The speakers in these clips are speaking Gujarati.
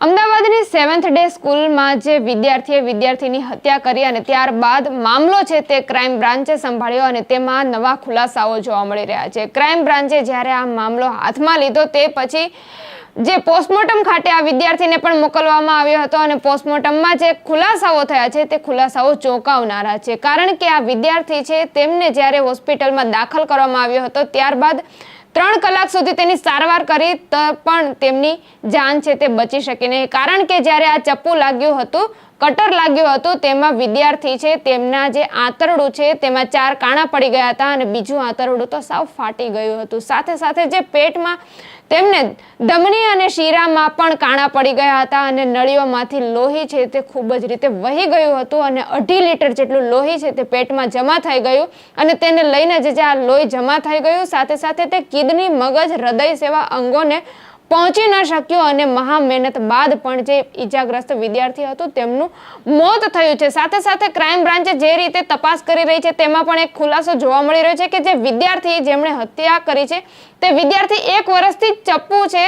અમદાવાદની 7th ડે સ્કૂલમાં જે વિદ્યાર્થીની હત્યા કરી અને ત્યારબાદ મામલો છે તે ક્રાઇમ બ્રાન્ચે સંભાળ્યો અને તેમાં નવા ખુલાસાઓ જોવા મળી રહ્યા છે। ક્રાઇમ બ્રાન્ચે જ્યારે આ મામલો હાથમાં લીધો તે પછી જે પોસ્ટમોર્ટમ ખાતે આ વિદ્યાર્થીને પણ મોકલવામાં આવ્યો હતો અને પોસ્ટમોર્ટમમાં જે ખુલાસાઓ થયા છે તે ખુલાસાઓ ચોંકાવનારા છે, કારણ કે આ વિદ્યાર્થી છે તેમને જ્યારે હોસ્પિટલમાં દાખલ કરવામાં આવ્યો હતો ત્યારબાદ 3 કલાક સુધી તેની સારવાર કરી પણ તેમની જાન છે તે બચી શકી નહીં, કારણ કે જ્યારે આ ચપ્પુ લાગ્યું હતું, કટર લાગ્યું હતું, તેમાં વિદ્યાર્થી છે તેમના જે આંતરડું છે તેમાં 4 કાણા પડી ગયા હતા અને બીજું આંતરડું તો સાવ ફાટી ગયું હતું। સાથે સાથે જે પેટમાં તેમને ધમની અને શીરામાં પણ કાણા પડી ગયા હતા અને નળીઓમાંથી લોહી છે તે ખૂબ જ રીતે વહી ગયું હતું અને 2.5 લીટર જેટલું લોહી છે તે પેટમાં જમા થઈ ગયું અને તેને લઈને જે આ લોહી જમા થઈ ગયું, સાથે સાથે તે કિડની, મગજ, હૃદય જેવા અંગોને પહોંચી ન શક્યું અને મહા મહેનત બાદ પણ જે ઈજાગ્રસ્ત વિદ્યાર્થી હતું તેમનું મોત થયું છે। સાથે સાથે ક્રાઇમ બ્રાન્ચે જે રીતે તપાસ કરી રહી છે તેમાં પણ એક ખુલાસો જોવા મળી રહ્યો છે કે જે વિદ્યાર્થી જેમણે હત્યા કરી છે તે વિદ્યાર્થી 1 વર્ષથી ચપ્પુ છે,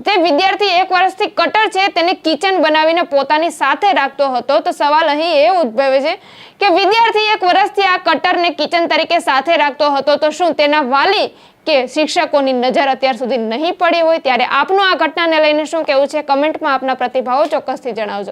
તે વિદ્યાર્થી 1 વર્ષથી કટર છે તેને કિચન બનાવીને પોતાની સાથે રાખતો હતો। તો સવાલ અહીં એ ઉદ્ભવે છે કે વિદ્યાર્થી 1 વર્ષથી આ કટરને કિચન તરીકે સાથે રાખતો હતો તો શું તેના વાલી કે શિક્ષકોની નજર અત્યાર સુધી નહીં પડી હોય? ત્યારે આપનું આ ઘટનાને લઈને શું કહેવું છે? કમેન્ટમાં આપના પ્રતિભાવો ચોક્કસથી જણાવજો।